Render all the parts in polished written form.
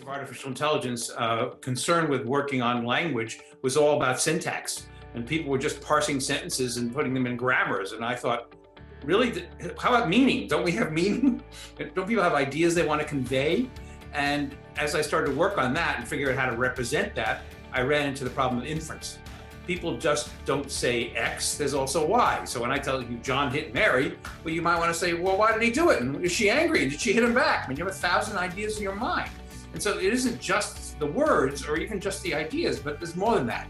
of artificial intelligence, concern with working on language was all about syntax. And people were just parsing sentences and putting them in grammars. And I thought, really, how about meaning? Don't we have meaning? Don't people have ideas they want to convey? And as I started to work on that and figure out how to represent that, I ran into the problem of inference. People just don't say X, there's also Y. So when I tell you John hit Mary, well, you might want to say, well, why did he do it? And is she angry? Did she hit him back? I mean, you have 1,000 ideas in your mind. And so it isn't just the words or even just the ideas, but there's more than that.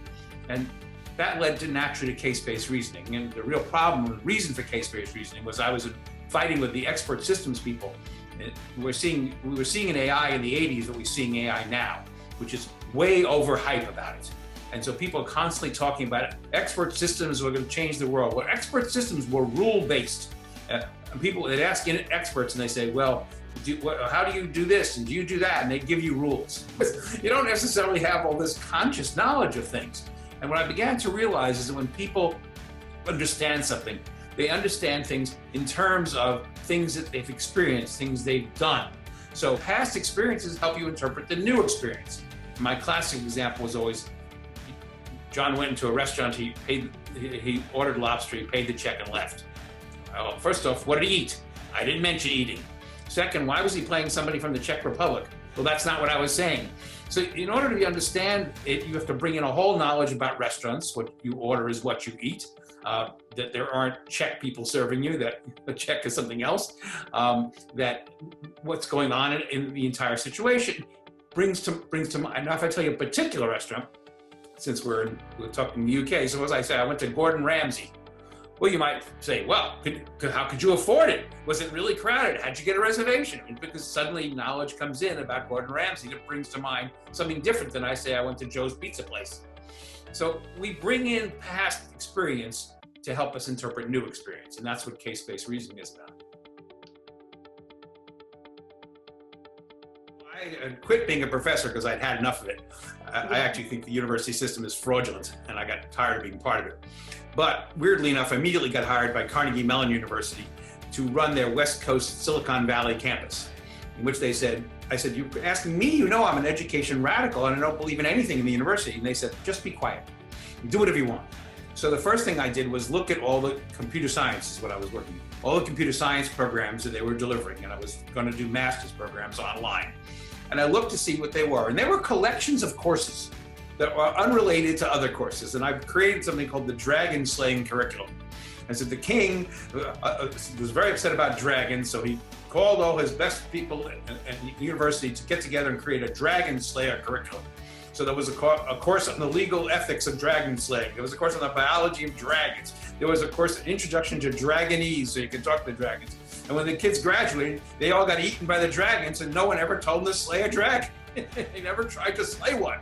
And that led to naturally to case-based reasoning. And the real problem, the reason for case-based reasoning was I was fighting with the expert systems people. We were seeing an AI in the 80s what we're seeing AI now, which is way overhype about it. And so people are constantly talking about expert systems were going to change the world. Well, expert systems were rule-based. And people, they'd ask experts and they say, well, how do you do this and do you do that? And they give you rules. You don't necessarily have all this conscious knowledge of things. And what I began to realize is that when people understand something, they understand things in terms of things that they've experienced, things they've done. So past experiences help you interpret the new experience. My classic example was always, John went into a restaurant, he ordered lobster, he paid the check and left. Well, first off, what did he eat? I didn't mention eating. Second, why was he playing somebody from the Czech Republic? Well, that's not what I was saying. So in order to understand it, you have to bring in a whole knowledge about restaurants. What you order is what you eat. That there aren't Czech people serving you, that a Czech is something else. That what's going on in the entire situation brings to mind. Now, if I tell you a particular restaurant, since we're talking the UK, so as I say, I went to Gordon Ramsay. Well, you might say, well, how could you afford it? Was it really crowded? How'd you get a reservation? And because suddenly knowledge comes in about Gordon Ramsay that brings to mind something different than I say I went to Joe's Pizza Place. So we bring in past experience to help us interpret new experience. And that's what case-based reasoning is about. I quit being a professor because I'd had enough of it. I actually think the university system is fraudulent, and I got tired of being part of it. But weirdly enough, I immediately got hired by Carnegie Mellon University to run their West Coast Silicon Valley campus, in which I said, you're asking me, you know I'm an education radical and I don't believe in anything in the university. And they said, just be quiet, do whatever you want. So the first thing I did was look at all the computer science is what I was working with, all the computer science programs that they were delivering. And I was going to do master's programs online. And I looked to see what they were. And they were collections of courses that are unrelated to other courses. And I've created something called the Dragon Slaying Curriculum. I said the king was very upset about dragons, so he called all his best people at the university to get together and create a Dragon Slayer curriculum. So there was a course on the legal ethics of dragon slaying. There was a course on the biology of dragons. There was a course, an introduction to dragonese, so you can talk to the dragons. And when the kids graduated, they all got eaten by the dragons, and no one ever told them to slay a dragon. They never tried to slay one.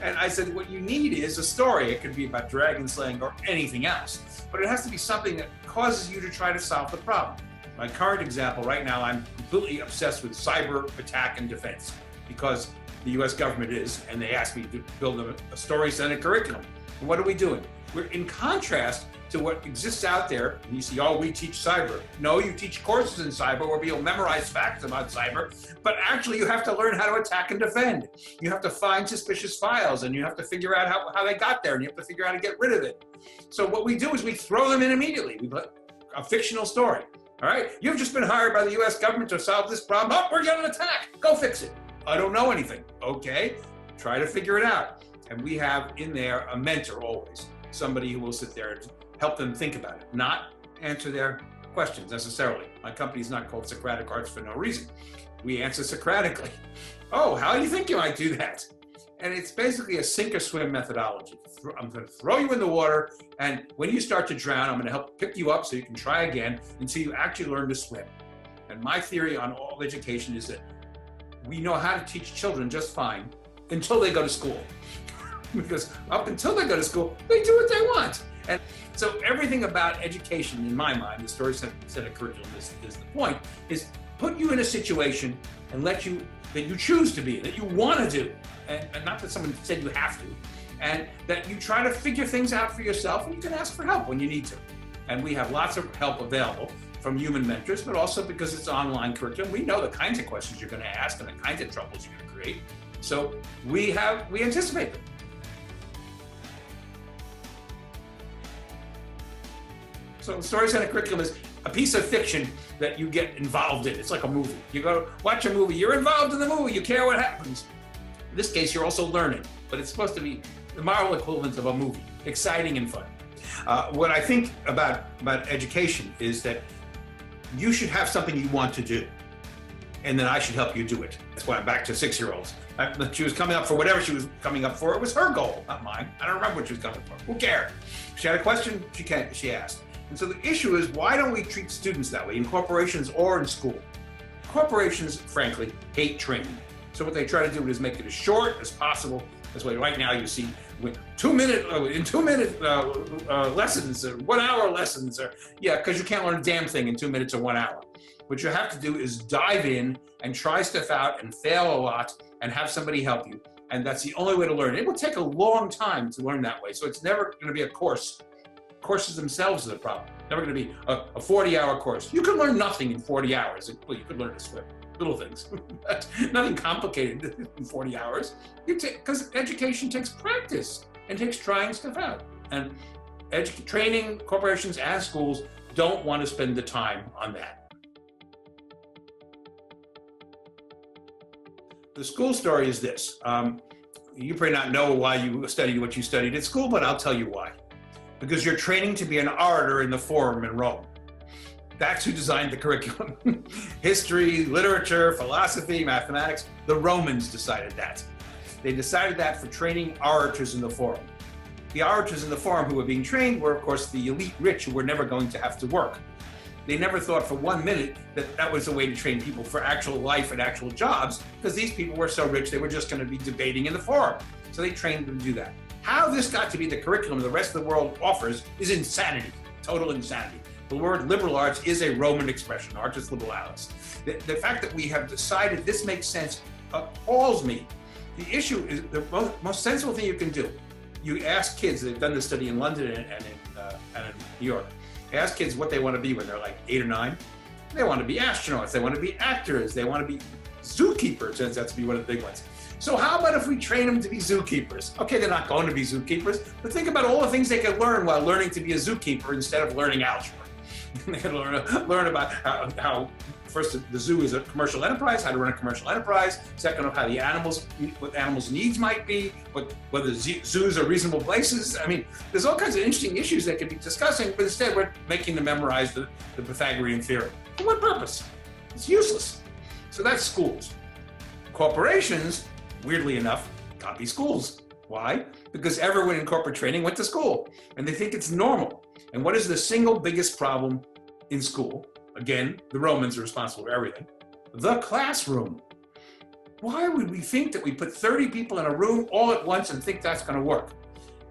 And I said, what you need is a story. It could be about dragon slaying or anything else, but it has to be something that causes you to try to solve the problem. My current example right now, I'm completely obsessed with cyber attack and defense because the US government is, and they asked me to build a story-centered curriculum. And what are we doing? We're in contrast to what exists out there. And you see, oh, we teach cyber. No, you teach courses in cyber where people memorize facts about cyber, but actually you have to learn how to attack and defend. You have to find suspicious files and you have to figure out how they got there and you have to figure out how to get rid of it. So what we do is we throw them in immediately. We put a fictional story. All right, you've just been hired by the US government to solve this problem. Oh, we're getting an attack. Go fix it. I don't know anything. Okay, try to figure it out. And we have in there a mentor always, somebody who will sit there and help them think about it, not answer their questions necessarily. My company's not called Socratic Arts for no reason. We answer Socratically. Oh, how do you think you might do that? And it's basically a sink or swim methodology. I'm going to throw you in the water, and when you start to drown, I'm going to help pick you up so you can try again until you actually learn to swim. And my theory on all education is that we know how to teach children just fine until they go to school. Because up until they go to school, they do what they want. And so everything about education, in my mind, the story-centered curriculum is the point, is put you in a situation and let you, that you choose to be, that you want to do, and not that someone said you have to, and that you try to figure things out for yourself, and you can ask for help when you need to. And we have lots of help available from human mentors, but also because it's online curriculum, we know the kinds of questions you're going to ask and the kinds of troubles you're going to create. So we anticipate them. So story center curriculum is a piece of fiction that you get involved in. It's like a movie. You go watch a movie, you're involved in the movie, you care what happens. In this case, you're also learning, but it's supposed to be the moral equivalent of a movie, exciting and fun. What I think about education is that you should have something you want to do, and then I should help you do it. That's why I'm back to 6-year-olds. She was coming up for whatever she was coming up for. It was her goal, not mine. I don't remember what she was coming for. Who cared? She had a question, she asked. And so the issue is, why don't we treat students that way in corporations or in school? Corporations, frankly, hate training. So what they try to do is make it as short as possible. That's why right now you see with 2-minute lessons, or 1 hour lessons, or because you can't learn a damn thing in 2 minutes or 1 hour. What you have to do is dive in and try stuff out and fail a lot and have somebody help you. And that's the only way to learn. It will take a long time to learn that way. So it's never going to be a course. Courses themselves are the problem. Never going to be a 40-hour course. You can learn nothing in 40 hours. Well, you could learn to swim, little things. Nothing complicated in 40 hours. Because education takes practice and takes trying stuff out. And training corporations and schools don't want to spend the time on that. The school story is this. You probably not know why you studied what you studied at school, but I'll tell you why. Because you're training to be an orator in the Forum in Rome. That's who designed the curriculum. History, literature, philosophy, mathematics. The Romans decided that. They decided that for training orators in the Forum. The orators in the Forum who were being trained were, of course, the elite rich who were never going to have to work. They never thought for 1 minute that that was a way to train people for actual life and actual jobs, because these people were so rich they were just going to be debating in the Forum. So they trained them to do that. How this got to be the curriculum the rest of the world offers is insanity, total insanity. The word liberal arts is a Roman expression, artis liberalis. The fact that we have decided this makes sense appalls me. The issue is the most sensible thing you can do. You ask kids, they've done this study in London and in New York, ask kids what they want to be when they're like 8 or 9. They want to be astronauts, they want to be actors, they want to be zookeepers, turns out to be one of the big ones. So how about if we train them to be zookeepers? Okay, they're not going to be zookeepers, but think about all the things they could learn while learning to be a zookeeper instead of learning algebra. They could learn about how first, the zoo is a commercial enterprise, how to run a commercial enterprise. Second, of how what animals' needs might be, whether zoos are reasonable places. I mean, there's all kinds of interesting issues they could be discussing, but instead we're making them memorize the Pythagorean theorem. For what purpose? It's useless. So that's schools. Corporations, weirdly enough, copy schools. Why? Because everyone in corporate training went to school, and they think it's normal. And what is the single biggest problem in school? Again, the Romans are responsible for everything. The classroom. Why would we think that we put 30 people in a room all at once and think that's going to work?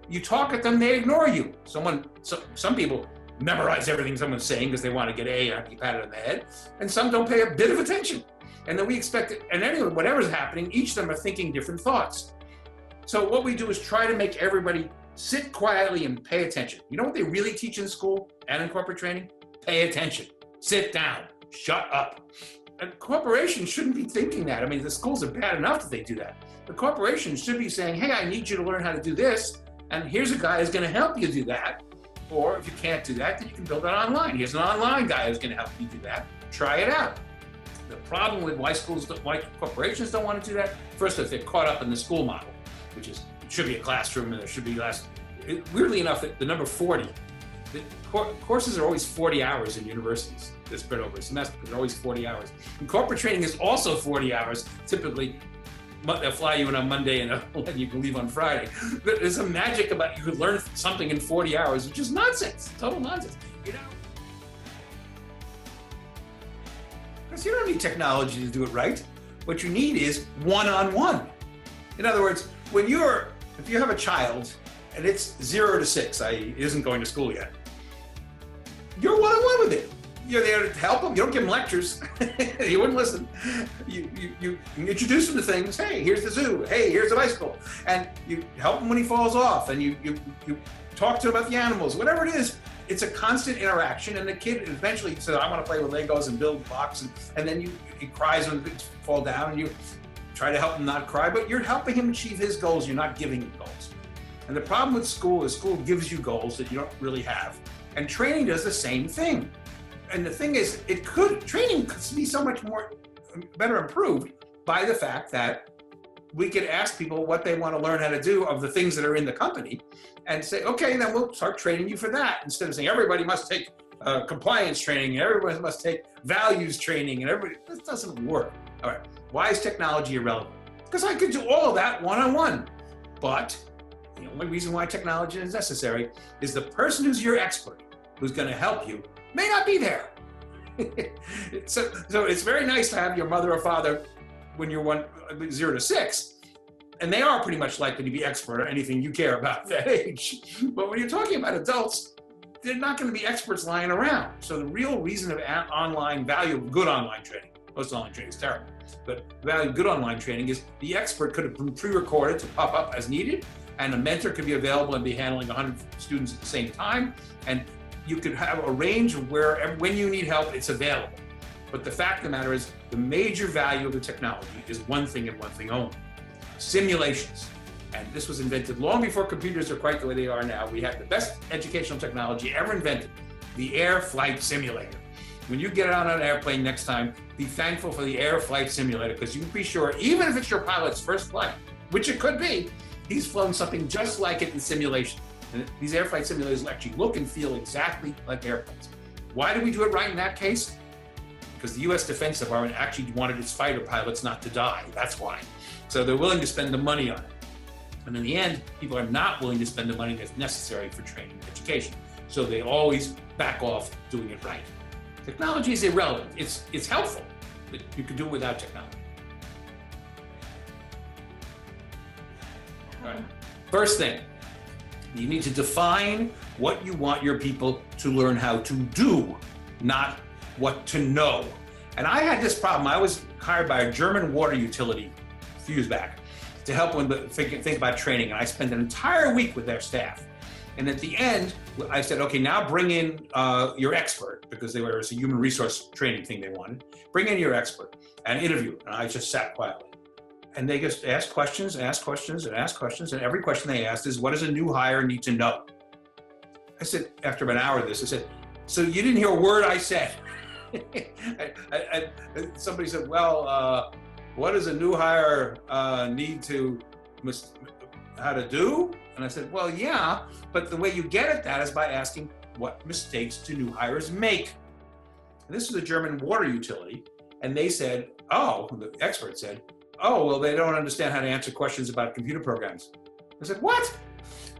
You talk at them, they ignore you. Some people memorize everything someone's saying because they want to get A and be patted on the head, and some don't pay a bit of attention. And then we expect it, and anyway, whatever's happening, each of them are thinking different thoughts. So what we do is try to make everybody sit quietly and pay attention. You know what they really teach in school and in corporate training? Pay attention. Sit down. Shut up. And corporations shouldn't be thinking that. I mean, the schools are bad enough that they do that. The corporations should be saying, hey, I need you to learn how to do this, and here's a guy who's going to help you do that. Or if you can't do that, then you can build it online. Here's an online guy who's going to help you do that. Try it out. The problem with why corporations don't want to do that, first, if they're caught up in the school model, which is, it should be a classroom and there should be less. Weirdly enough, the number 40, the courses are always 40 hours in universities. They're spread over a semester, but they're always 40 hours. And corporate training is also 40 hours. Typically, they'll fly you in on Monday and you can leave on Friday. But there's a magic about you could learn something in 40 hours, which is nonsense, total nonsense. You know? Because you don't need technology to do it right. What you need is one-on-one. In other words, if you have a child and it's 0 to 6, i.e. isn't going to school yet, you're one-on-one with it. You're there to help them. You don't give them lectures. You wouldn't listen. You introduce them to things. Hey, here's the zoo. Hey, here's the bicycle. And you help him when he falls off. And you talk to him about the animals. Whatever it is, it's a constant interaction. And the kid eventually says, I want to play with Legos and build blocks. And then he cries when things fall down. And you try to help him not cry, but you're helping him achieve his goals. You're not giving him goals. And the problem with school is school gives you goals that you don't really have. And training does the same thing. And the thing is, training could be so much more better improved by the fact that we could ask people what they want to learn how to do of the things that are in the company and say, okay, then we'll start training you for that. Instead of saying everybody must take compliance training and everybody must take values training and everybody, this doesn't work. All right, why is technology irrelevant? Because I could do all of that one-on-one. But the only reason why technology is necessary is the person who's your expert, who's going to help you, may not be there. so it's very nice to have your mother or father when you're 0 to 6, and they are pretty much likely to be expert at anything you care about at that age. But when you're talking about adults, they're not going to be experts lying around. So the real reason of value of good online training, most online training is terrible, but the value of good online training is the expert could have been pre-recorded to pop up as needed, and a mentor could be available and be handling 100 students at the same time, and you could have a range of where, when you need help, it's available. But the fact of the matter is, the major value of the technology is one thing and one thing only: simulations. And this was invented long before computers are quite the way they are now. We have the best educational technology ever invented, the air flight simulator. When you get on an airplane next time, be thankful for the air flight simulator, because you can be sure, even if it's your pilot's first flight, which it could be, he's flown something just like it in simulation. And these air flight simulators actually look and feel exactly like airplanes. Why do we do it right in that case? Because the US Defense Department actually wanted its fighter pilots not to die. That's why. So they're willing to spend the money on it. And in the end, people are not willing to spend the money that's necessary for training and education. So they always back off doing it right. Technology is irrelevant. It's helpful, but you can do it without technology. All right. First thing, you need to define what you want your people to learn how to do, not what to know. And I had this problem. I was hired by a German water utility a few years back to help them think about training. And I spent an entire week with their staff. And at the end, I said, okay, now bring in your expert, because it was a human resource training thing they wanted. Bring in your expert and interview. And I just sat quietly. And they just asked questions, asked questions, and asked questions. And every question they asked is, what does a new hire need to know? I said, after an hour of this, I said, so you didn't hear a word I said? Somebody said, well, what does a new hire need to, how to do? And I said, well, yeah, but the way you get at that is by asking, what mistakes do new hires make? And this was a German water utility. And they said, oh, the expert said, oh, well, they don't understand how to answer questions about computer programs. I said, what?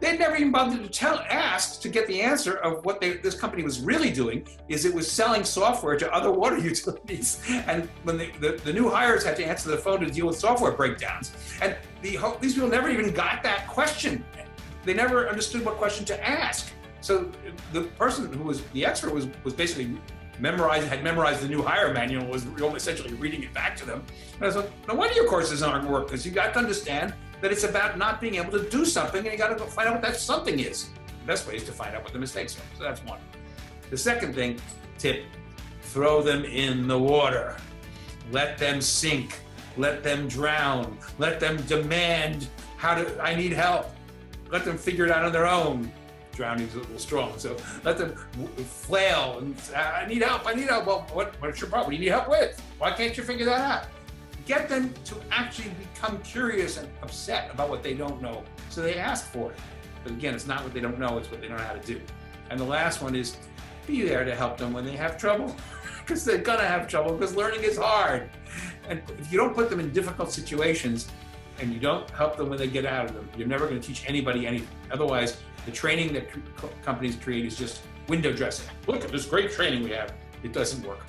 They'd never even bothered to ask to get the answer of what this company was really doing, is it was selling software to other water utilities. And when the new hires had to answer the phone to deal with software breakdowns. And these people never even got that question. They never understood what question to ask. So the person who was the expert was basically had memorized the new hire manual, was essentially reading it back to them. And I was like, no wonder your courses aren't work, because you got to understand that it's about not being able to do something, and you got to go find out what that something is. The best way is to find out what the mistakes are. So that's one. The second tip, throw them in the water. Let them sink. Let them drown. Let them demand, I need help. Let them figure it out on their own. Drowning's a little strong, so let them flail and say, I need help. Well, what's your problem? What do you need help with? Why can't you figure that out? Get them to actually become curious and upset about what they don't know, so they ask for it. But again, it's not what they don't know, it's what they don't know how to do. And the last one is, be there to help them when they have trouble, because they're gonna have trouble, because learning is hard. And if you don't put them in difficult situations and you don't help them when they get out of them, you're never gonna teach anybody anything. Otherwise, the training that companies create is just window dressing. Look at this great training we have. It doesn't work.